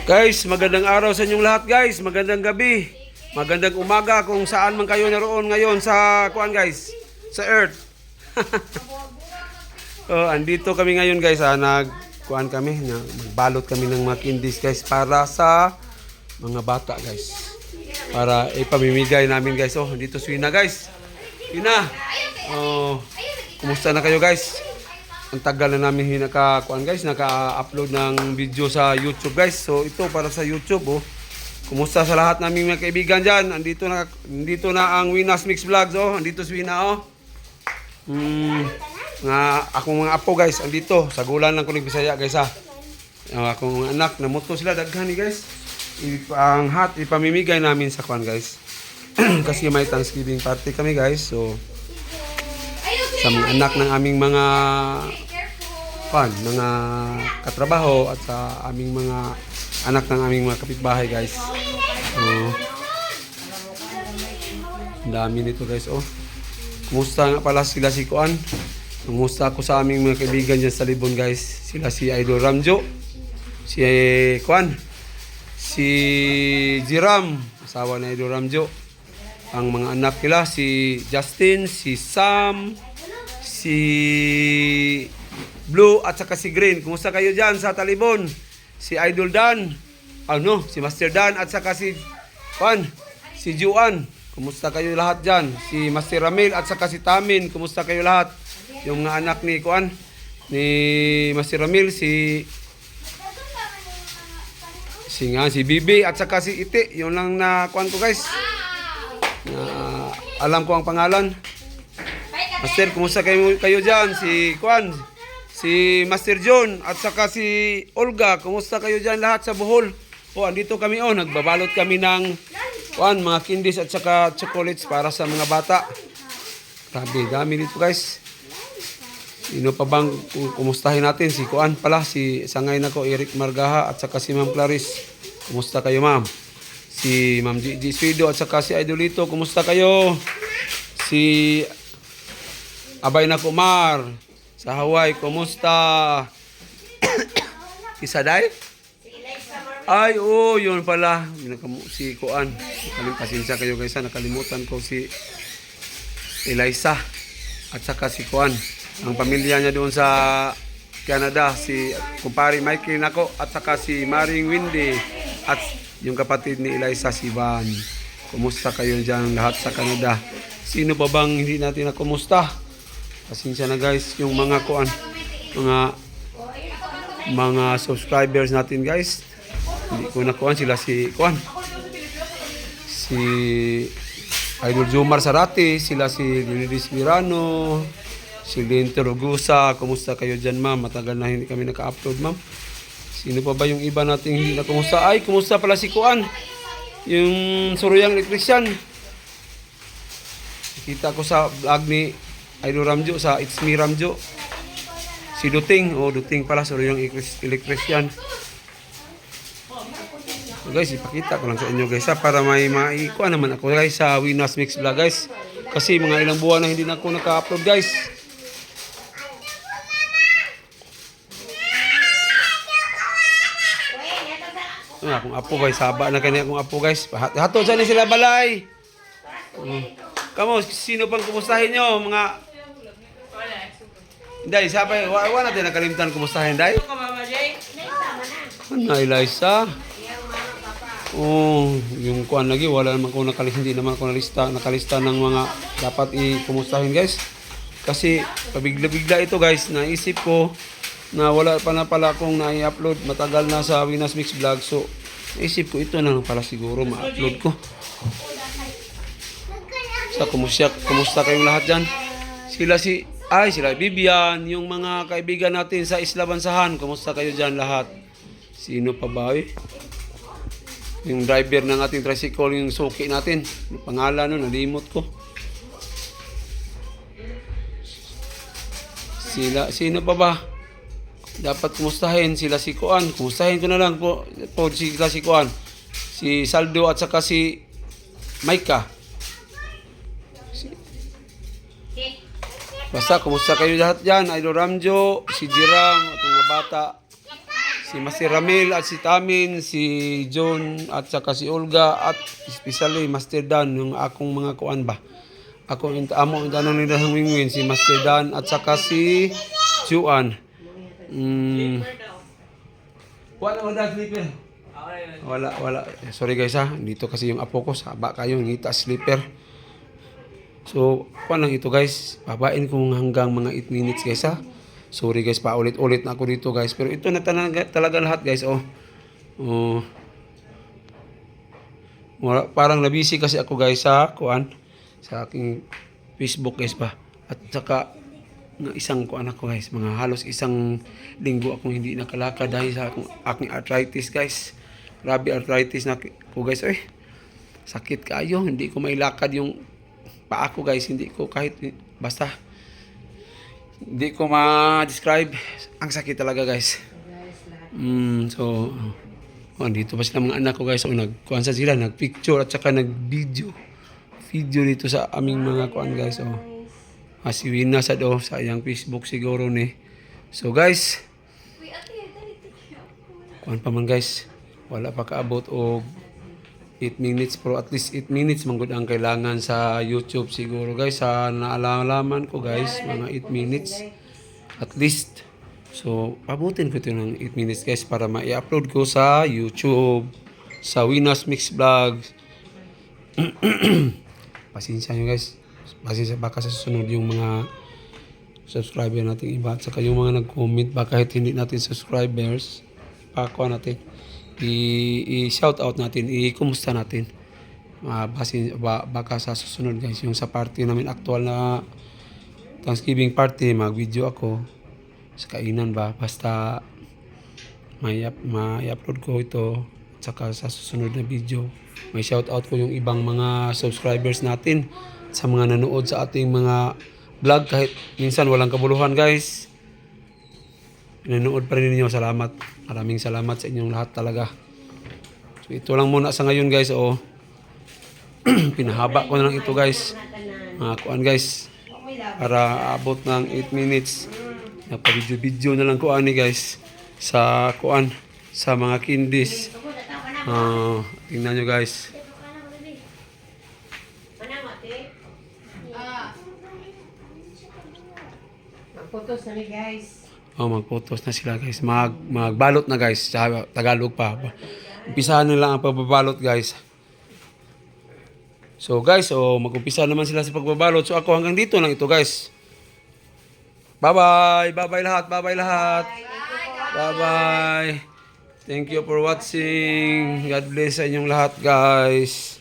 Guys, magandang araw sa inyong lahat guys. Magandang gabi. Magandang umaga kung saan man kayo naroon ngayon sa kuan guys. Sa Earth. Andito kami ngayon guys. Nagkuan kami. Magbalot kami ng mga candies guys para sa mga bata guys. Para ipamimigay namin guys. Andito si Wina guys. Wina. Kumusta na kayo guys? Ang tagal na namin naka-upload ng video sa YouTube guys. So ito para sa YouTube Kumusta sa lahat naming mga kaibigan diyan? Andito na ang Wina's Mix Vlogs Andito si Wina akong mga apo guys andito sa gulan lang ko Bisaya guys akong mga anak namuto sila daghan guys. Ang ipamimigay namin sa kuan guys. Kasi may Thanksgiving party kami guys. So sa mga anak ng aming mga katrabaho at sa aming mga anak ng aming mga kapitbahay guys. Ang dami nito guys. Kumusta nga pala sila si Kuan? Kumusta ako sa aming mga kaibigan dyan sa Libon guys. Sila si Idol Ramjo, si Kuan, si Jiram, asawa ni Idol Ramjo. Ang mga anak nila si Justin, si Sam, si Blue at saka si Green. Kumusta kayo dyan sa Talibon? Si Idol Dan, si Master Dan at saka si Juan, si Juan. Kumusta kayo lahat dyan? Si Master Ramil at saka si Tamin. Kumusta kayo lahat? Yung mga anak ni Kuan, ni Master Ramil, si Bibi at saka si Iti. Yun lang na Kuan ko guys. Alam ko ang pangalan. Master, kumusta kayo dyan? Si Kuan, si Master John at saka si Olga. Kumusta kayo dyan lahat sa Bohol? Andito kami nagbabalot kami ng mga candies at saka chocolates para sa mga bata. Grabe, dami nito guys. Sino pa bang kumustahin natin? Si Kuan pala, si sangay na ko, Eric Margaha at saka si Ma'am Clarice. Kumusta kayo ma'am? Si Ma'am Gigi Swido at saka si Idolito. Kumusta kayo? Si Abay na Kumar sa Hawaii. Kumusta? Isaday? Ay, yun pala. Si Kuan. Pasensya kayo guys, nakalimutan ko si Eliza at saka si Kuan. Ang pamilya niya doon sa Canada, si kumpare Mikey nako at saka si Maring Windy at yung kapatid ni Eliza, si Van. Kumusta kayo dyan lahat sa Canada? Sino pa bang hindi natin na kumusta? Pasensya na guys, yung mga Kuan, mga subscribers natin guys. Hindi ko na Kuan, sila si Kuan, si Idol Jomar Sarate, sila si Leonidas Mirano, si Lento Rogusa. Kumusta kayo dyan ma'am? Matagal na hindi kami naka-upload ma'am. Sino pa ba yung iba nating hindi na kumusta? Ay, kumusta pala si Kuan, yung Suruyang Electrician. Kita ko sa vlog ni Idol Ramjo sa It's Me Ramjo. Si Duting, Duting pala, Suruyang Electrician. So guys, ipakita ko lang sa inyo guys para may maikuha naman ako guys sa Wina's Mix Vlog guys. Kasi mga ilang buwan na hindi na ako naka-upload guys. Akong apo guys, haba na kanya akong apo guys. Hato dyan sila balay. Kamu, sino pang kumustahin nyo mga... Day, sabay, wala natin nakalimutan kumustahin day. Eliza. Yung Kuan lagi, wala naman ko hindi naman ako nakalista ng mga dapat i-kumustahin guys. Kasi pabigla-bigla ito guys, naisip ko na wala pa na pala akong na-upload, matagal na sa Wina's Mix Vlog. So, naisip ko ito na lang pala siguro ma-upload ko. So, kumusta kayong lahat dyan? Sila Bibian, yung mga kaibigan natin sa Isla Bansahan. Kumusta kayo dyan lahat? Sino pa ba yung driver ng ating tricycle, yung suki natin. Yung pangalan nalimot ko. Sino pa ba? Dapat kumustahin sila si Kuan. Kumustahin ko na lang po sila si Kuan. Si Saldo at saka si Maika. Basta, kumusta kayo lahat dyan? Idol Ramjo, si Jiram, itong mga bata. si Master Ramil at si Tamin, si John at saka si Olga at especially Master Dan yung akong mga kuan ba. Ako amo tanong nila ng wingwin si Master Dan at saka si Juan. Wala sleeper. Wala. Sorry guys ha. Dito kasi yung apo ko saba kayo ngita sleeper. So, kuan lang ito guys. Babain ko hanggang mga 8 minutes guys ha. Sorry guys, paulit-ulit na ako dito guys. Pero ito na talaga lahat guys. Parang nabisi kasi ako guys sa kuan. Sa aking Facebook guys pa. At saka isang kuan ako guys. Mga halos isang linggo akong hindi nakalakad dahil sa aking arthritis guys. Grabe arthritis na ko guys. Sakit kayo. Hindi ko mailakad yung paa ko guys. Hindi ko kahit basta. Hindi ko ma-describe. Ang sakit talaga guys. Dito pa sila mga anak ko guys. So nagkuhan sa sila. Nagpicture at saka nag-video. Video dito sa aming mga kuhan guys. Si Wina sa sa iyang Facebook siguro ni. So guys. Kuhan pa man guys. Wala pa kaabot o 8 minutes pero at least 8 minutes manggod ang kailangan sa YouTube siguro guys. Sa naalalaman ko guys, mga 8 minutes at least. So, pabutin ko ito ng 8 minutes guys para ma-i-upload ko sa YouTube, sa Winas Mix Vlogs. Pasensya nyo guys. Pasensya baka sa susunod yung mga subscriber natin iba at saka yung mga nag-comment baka kahit hindi natin subscribers pakuha natin i-shout out natin, i-kumusta natin. Baka sa susunod guys, yung sa party namin actual na Thanksgiving party, mag-video ako sa kainan ba, basta may-upload ko ito at saka sa susunod na video may shout out ko yung ibang mga subscribers natin sa mga nanood sa ating mga vlog kahit minsan walang kabuluhan guys. Nanood pa rin ninyo. Salamat. Maraming salamat sa inyong lahat talaga. So, ito lang muna sa ngayon guys. Pinahaba ko na lang ito guys. Kuan guys. Para abot ng 8 minutes. Nagpa-video na lang kuan ni guys. Sa kuan. Sa mga candies. Tingnan nyo guys. Magputos na ni guys. Magputos na sila guys. Magbalot na guys. Sa Tagalog pa. Umpisahan na lang ang pagbabalot guys. So guys, mag-umpisa naman sila sa pagbabalot. So ako hanggang dito lang ito guys. Bye-bye. Bye-bye lahat. Bye-bye lahat. Bye-bye. Thank you for watching. God bless sa inyong lahat guys.